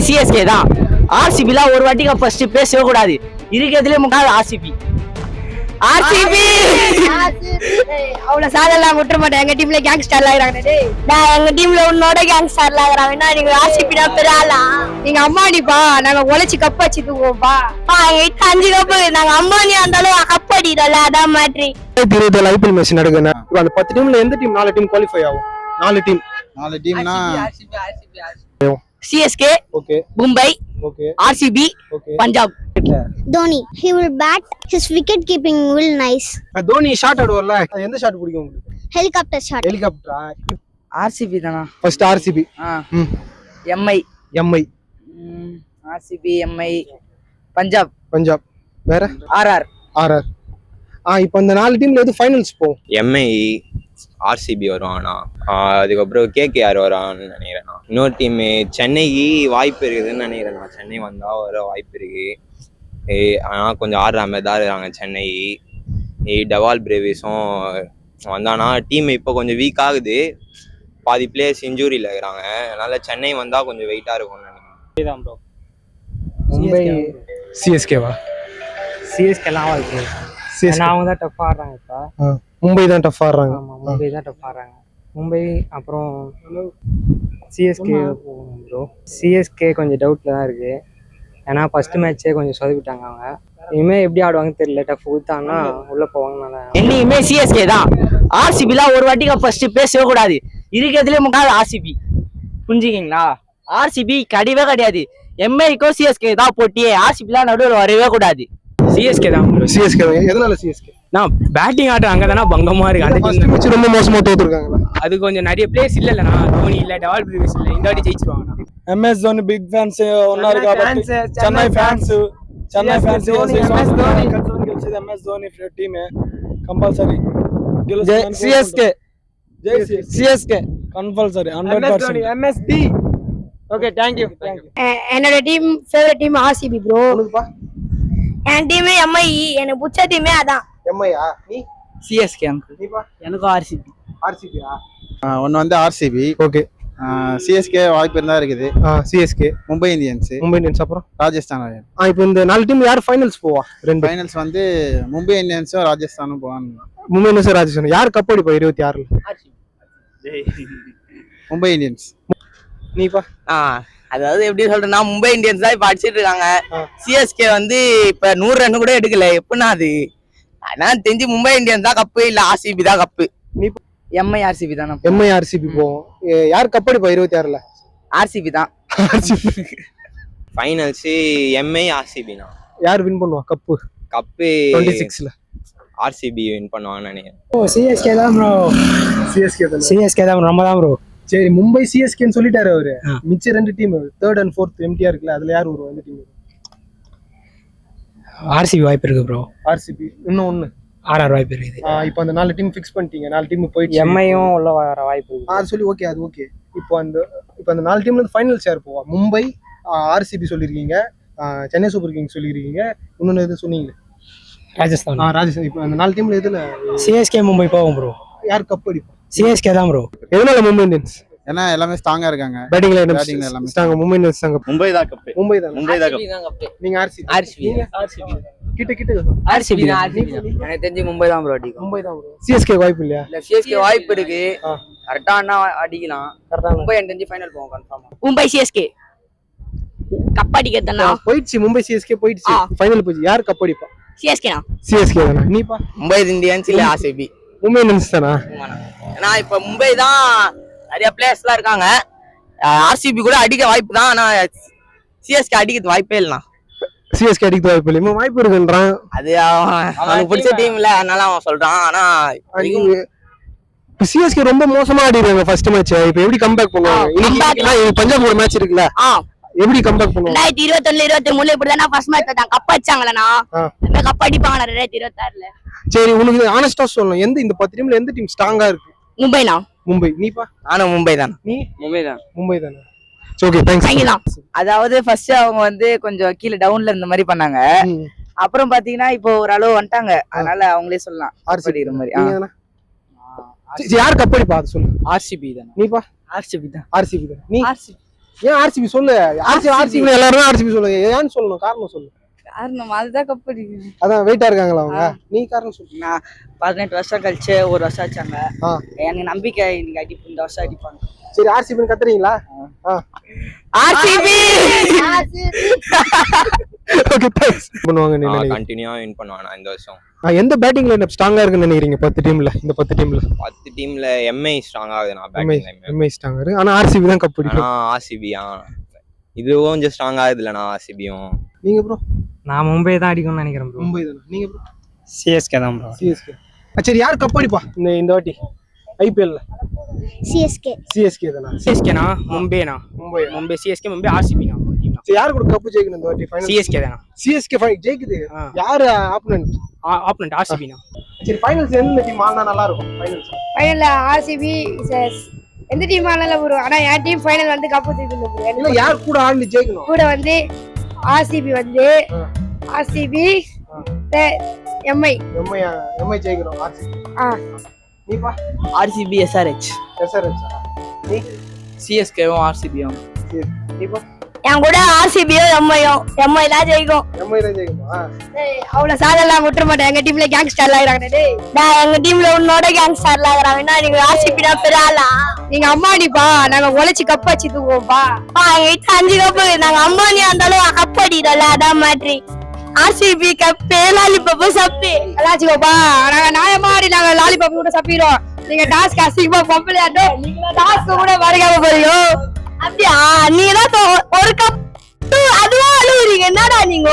CSK தான். ஆர்சிபிலாம் ஒரு வாட்டி ஃபர்ஸ்ட் பேசவே கூடாது. இருக்கிறதுலே முக்காது ஆர்சிபி. அவ்வளவு சாதெல்லாம் விட்டுற மாட்டேன். எங்க டீம்ல கேங்ஸ்டர் ஆகிறாங்க. எங்க டீம்ல உன்னோட கேங்ஸ்டர் ஆகிறாங்க. நீங்க ஆர்சிபி தான் பெரிய ஆளா? நீங்க அம்மாடிப்பா, நாங்க உழைச்சி கப் அடிச்சு தூக்குவோம்ப்பா. எங்க வீட்டு 5 கப்பு. நாங்க அம்மானியா இருந்தாலும் கப் அடிக்கிறோம்ல, அதான் மாதிரி. 2027 ஐபிஎல் மேட்ச் நடக்குதுன்னா அந்த 10 டீம்ல எந்த டீம் 4 டீம் குவாலிஃபை ஆகும்? 4 டீம்னா CSK, okay, Mumbai, okay, RCB, okay, Punjab. Dhoni, he will bat. His wicket keeping will nice. Dhoni shot ஆடுவார்ல, எந்த ஷாட் பிடிக்கும் உங்களுக்கு? Helicopter shot. ஹெலிகாப்டரா? ஆர்சிபி தானா? First RCB, MI, MI, RCB, MI, Punjab, Punjab, வேற ஆர்ஆர். ஆர்ஆர். இப்போ அந்த 4 டீம்ல எது ஃபைனல்ஸ் போகும்? எம்ஐ, ஆர்சிபி வருவானா, அதுக்கப்புறம் கேகேஆர் வரான்னு நினைக்கிறேன். இன்னொரு டீம் சென்னைக்கு வாய்ப்பு இருக்குதுன்னு நினைக்கிறேன். சென்னை வந்தா வர வாய்ப்பு இருக்கு. ஆனால் கொஞ்சம் ஆடுற மாதிரி தான் இருக்காங்க சென்னை. டவால் பிரேவிஸும் வந்தானா டீம் இப்போ கொஞ்சம் வீக் ஆகுது. பாதி பிளேயர்ஸ் இன்ஜூரியில் இருக்கிறாங்க. அதனால சென்னை வந்தால் கொஞ்சம் வெயிட்டாக இருக்கும்னு நினைக்கிறேன். மும்பை சிஎஸ்கேவா? சிஎஸ்கேலாம் இருக்கு. அவங்க தான் டஃப் ஆடுறாங்க. இப்போ மும்பை தான் டஃப் ஆடுறாங்க. மும்பை தான் டஃப் ஆடுறாங்க. மும்பை அப்புறம் சிஎஸ்கே போகணும் ப்ரோ. சிஎஸ்கே கொஞ்சம் டவுட்டில் தான் இருக்குது. ஏன்னா ஃபர்ஸ்ட் மேட்ச்சே கொஞ்சம் சொதப்பிட்டாங்க அவங்க. இனிமேல் எப்படி ஆடுவாங்கன்னு தெரியல. டஃப் கொடுத்தாங்கன்னா உள்ளே போவாங்க. என்னைக்குமே சிஎஸ்கே தான். ஆர்சிபிலாம் ஒரு வாட்டி ஃபர்ஸ்ட் பேசவே கூடாது. இருக்கிறதுலே முக்காது ஆர்சிபி. புரிஞ்சுக்கிங்களா? ஆர்சிபி கிடையவே கிடையாது. எம்ஐக்கும் சிஎஸ்கே தான் போட்டியே. ஆர்சிபிலாம் நடுவில் வரவே கூடாது. சிஎஸ்கே தான் ப்ரோ. சிஎஸ்கே. எதனால சிஎஸ்கே? நான் பேட்டிங் ஆடுற அங்கே தானே பங்கமாக இருக்கு. அந்த மேட்ச் ரொம்ப மோசமா தோத்துருக்காங்களா? அது கொஞ்சம் நிறைய பிளேயர்ஸ் இல்லைண்ணா. தோனி இல்லை, டவால் பிரேவிஸ் இல்லை. இந்த வாட்டி ஜெயிச்சிருவாங்கண்ணா. MS தோனி பிக் ஃபேன்ஸ் ఉన్నారు కాబట్టి చెన్నై ఫ్యాన్స్ గెలిచేది MS ధోని టీమే కంపల్సరీ గెలుస్తుంది. CSK compulsory 100%. MSD. Okay, thank you. என்னோட team favourite team RCB bro. என் டீம் எம்ஐ. எனக்கு பிடிச்ச டீமே அதான். எம்ஐயா? நீ? சிஎஸ்கே. நீப்பா? எனக்கும் ஆர்சிபி. ஆர்சிபியா? ஒன்று வந்து ஆர்சிபி, ஓகே. சிஎஸ்கே வாய்ப்பு இருந்தா இருக்குது. சிஎஸ்கே, மும்பை இந்தியன்ஸ், அப்புறம் ராஜஸ்தான் ராயல். இப்போ இந்த 4 டீம் யார் ஃபைனல்ஸ் போவா? ரெண்டு ஃபைனல்ஸ் வந்து மும்பை இந்தியன்ஸும் ராஜஸ்தானும் போவாங்க. மும்பை இந்தியன்ஸ், ராஜஸ்தான். யார் கப் அடிப்பா 26ல? மும்பை இந்தியன்ஸ். நீப்பா? அதாவது எப்படி சொல்றேன்னா, மும்பை இந்தியன்ஸ் தான் இப்ப அடிச்சிட்டு இருக்காங்க. சிஎஸ்கே வந்து இப்ப 100 ரன் கூட எடுக்கல. எப்படின்னா அது ஆனா தெரிஞ்சு மும்பை இந்தியன்ஸ் தான் கப்பு, இல்ல ஆர்சிபி தான் கப்பு. எம்ஐ ஆர்சிபி தான். எம்ஐ ஆர்சிபி போவோம். யார் கப் அடிப்பா 26ல? ஆர்சிபி தான். ஃபைனல்ஸ் எம்ஐ, ஆர்சிபினா யார் வின் பண்ணுவா கப்பு? 26ல ஆர்சிபி வின் பண்ணுவான்னு நினைக்கிறேன். சிஎஸ்கே தான் ப்ரோ. சிஎஸ்கே தான் நம்ம தான் ப்ரோ. சரி, மும்பை சிஎஸ்கேன்னு சொல்லிட்டாரு அவரு. மிச்ச 2 டீம் 3rd and 4th எம்டியா இருக்குல்ல, அதுல யார் வருவா? எந்த டீம்? ஆர்சிபி வாய்ப்பு இருக்கு ப்ரோ. ஆர்சிபி. இன்னும் ஒண்ணு ஆர்ஆர் வாய்ப்பு இருக்குது. இப்போ அந்த 4 டீம் ஃபிக்ஸ் பண்ணிட்டீங்க. 4 டீம் போயிடுச்சு. எம்ஐயும் உள்ள வர வாய்ப்பு இருக்கு. அது சொல்லி ஓகே, அது ஓகே. இப்போ அந்த 4 டீம்ல இருந்து ஃபைனல்ஸ் யார் போவா? மும்பை, ஆர்சிபி சொல்லிருக்கீங்க, சென்னை சூப்பர் கிங்ஸ் சொல்லிருக்கீங்க, இன்னொன்னு எது சொன்னீங்க? ராஜஸ்தான். ராஜஸ்தான். இப்போ அந்த 4 டீம்ல எதுல சிஎஸ்கே மும்பை போவோம் ப்ரோ. யார் கப் அடிப்பா? சிஎஸ்கே தான் ப்ரோ. எதனால மும்பை இந்தியன்ஸ்? ஏன்னா எல்லாமே ஸ்ட்ராங்கா இருக்காங்க. பேட்டிங்ல எல்லாமே ஸ்ட்ராங். மும்பை இந்தியன்ஸ் தான். மும்பை தான் கப். மும்பை தான். கப்பு. நீங்க ஆர்சிபி. ஆர்சிபி. கிட்ட ஆர்சிபி தான். எனக்கு தெரிஞ்சு மும்பை தான் ப்ரோ அடிக்கும். மும்பை தான் ப்ரோ. சிஎஸ்கே வாய்ப்பு இல்லையா? இல்ல, சிஎஸ்கே வாய்ப்பு இருக்கு. கரெக்டானா அடிக்கலாம். மும்பை எனக்கு தெரிஞ்சு ஃபைனல் போவோம் கன்ஃபார்மா. மும்பை சிஎஸ்கே கப் அடிக்கிறதுனா போயிடுச்சு. மும்பை சிஎஸ்கே போயிடுச்சு. ஃபைனல் போயிடுச்சு. யார் கப் அடிப்பா? சிஎஸ்கே தான். சிஎஸ்கே தானா? நீப்பா? மும்பை இந்தியன்ஸ் இல்ல ஆர்சிபி. மும்பை இந்தியன்ஸ் தானா? ஏன்னா இப்ப மும்பை தான் நிறைய பிளேயர்ஸ்லாம் இருக்காங்க. ஆர்சிபி கூட அடிக்க வாய்ப்பு தான். ஆனா சிஎஸ்கே அடிக்கிறது வாய்ப்பே இல்லைண்ணா. சிஎஸ்கே அடிக்க வாய்ப்பு இல்லை. வாய்ப்பு இருக்குன்றான். அது அவனுக்கு பிடிச்ச டீம் இல்ல, அதனால அவன் சொல்றான். ஆனா சிஎஸ்கே ரொம்ப மோசமா ஆடிடுறாங்க ஃபர்ஸ்ட் மேட்ச். இப்போ எப்படி கம்பேக் பண்ணுவாங்க? இன்னைக்கு பஞ்சாப் ஒரு மேட்ச் இருக்குல்ல, எப்படி கம்பேக் பண்ணுவாங்க? 2021 23 இப்படிதானா ஃபர்ஸ்ட் மேட்ச் தான் கப் அடிச்சாங்களா? கப் அடிப்பாங்க 2026ல. சரி, உனக்கு ஆனஸ்டா சொல்லணும், எந்த இந்த 10 டீம்ல எந்த டீம் ஸ்ட்ராங்கா இருக்கு? மும்பைனா? மும்பை. நீப்பா? ஆனா மும்பை தான். நீ? மும்பை தான். மும்பை தானே? Okay, thanks. அதாவது ஃபர்ஸ்ட் அவங்க வந்து கொஞ்சம் கீழ டவுன்ல இருந்த மாதிரி பண்ணாங்க. அப்புறம் பாத்தீங்கன்னா இப்போ ஓரளவு வந்துட்டாங்க. அதனால அவங்களே சொல்லலாம் ஆர்சிபி மாதிரி. யார் கப் அடிப்பா அது சொல்லு. ஆர்சிபி தான். நீப்பா? ஆர்சிபி தான். ஆர்சிபி தான். நீ? ஆர்சிபி. ஏன் ஆர்சிபி சொல்லு. ஆர்சிபி எல்லாரும் ஆர்சிபி சொல்லுங்க. ஏன்னு சொல்லணும், காரணம் சொல்லு. காரணம் அதுதான் கப் அடிக்கணும். அதான் வெயிட்டா இருக்காங்களா அவங்க? நீ காரணம் சொல்லு. நான் 18 வருஷம் கழிச்சு ஒரு வருஷம் வச்சாங்க. ஆ. எனக்கு நம்பிக்கை இன்னைக்கு இந்த வருஷம் அடிப்பாங்க. சரி ஆர்சிபின்னு கத்துறீங்களா? RCB okay thanks. பண்ணுவாங்க நீ நினைக்கிறீங்க? கண்டினியூவா வின் பண்ணுவானா இந்த வருஷம்? எந்த பேட்டிங் லைனப் ஸ்ட்ராங்கா இருக்குன்னு நினைக்கிறீங்க 10 டீம்ல? இந்த 10 டீம்ல 10 டீம்ல எம்ஐ ஸ்ட்ராங் ஆகுதுண்ணா பேட்டிங் லைன். எம்ஐ ஸ்ட்ராங்கா இருக்கு. ஆனா ஆர்சிபி தான் கப் அடிக்கும். ஆர்சிபி இதுவும் கொஞ்சம் ஸ்ட்ராங் ஆகுதுலண்ணா ஆர்சிபியும். நீங்க ப்ரோ? நான் மும்பை தான் அடிக்கும்னு நினைக்கிறேன் ப்ரோ. மும்பை தானே. நீங்க ப்ரோ? சிஎஸ்கே தான் ப்ரோ. சிஎஸ்கே. சரி யார் கப் அடிப்பா இந்த வாட்டி ஐபிஎல்ல? சிஎஸ்கே தானா? சிஎஸ்கேனா மும்பைனா? மும்பை சிஎஸ்கே மும்பை ஆர்சிபினா? சரி யார் கூட கப் ஜெயிக்கணும் இந்த வாட்டி ஃபைனல்? சிஎஸ்கே தானா? சிஎஸ்கே ஜெயிக்குது. யார் ஆப்போனன்ட்? ஆப்போனன்ட் ஆர்சிபினா? சரி ஃபைனல்ஸ் எந்த டீம் ஆனா நல்லா இருக்கும் ஃபைனல்ஸ்? ஃபைனல்ல ஆர்சிபி எந்த டீம் ஆனாலும் வரும். ஆனா என் டீம் ஃபைனல் வந்து கப் தூக்கணும். இல்ல யார் கூட ஆடி ஜெயிக்கணும்? கூட வந்து ஆர்சிபி வந்து ஆர்சிபி எம்ஐ ஜெயிக்கணும் ஆர்சிபி. நீப்பா? RCB SRH. எஸ்ஆர்ஹெச். நீ? சிஎஸ்கேவும் ஆர்சிபியும். நீப்பா? என் கூட ஆர்சிபியோ எம்ஐ தான் ஜெயிக்கும். எம்ஐ தான் ஜெயிக்குமா? அவ்வளவு சாதெல்லாம் விட்டுற மாட்டேன். எங்க டீம்ல கேங்ஸ்டர் ஆகிறாங்க. எங்க டீம்ல உன்னோட கேங்ஸ்டர் ஆகிறாங்கன்னா நீங்க ஆர்சிபி தான் பெரிய ஆளா? நீங்க அம்மாடிப்பா, நாங்க உழைச்சி கப் வச்சு தூக்குவோம்ப்பா. எங்க வீட்டு 5 கப்பு. நாங்க அம்மானியா இருந்தாலும் கப் அடிக்கிறோம்ல, அதான் மாதிரி. ஆர்சிபி கப்பு லாலிபப்பு சப்பி எல்லாச்சுக்கோப்பா. நாங்க நியாயமாடி நாங்க லாலிபப்பு கூட சப்பிடுவோம். நீங்க டாஸ்க் அசிங்கமா பொம்பளையாட்டோ டாஸ்க் கூட மறைக்காம போறியோ? அப்படியா? நீங்க தான் ஒரு கப் அதுவா அழுவுறீங்க. என்னடா நீங்க?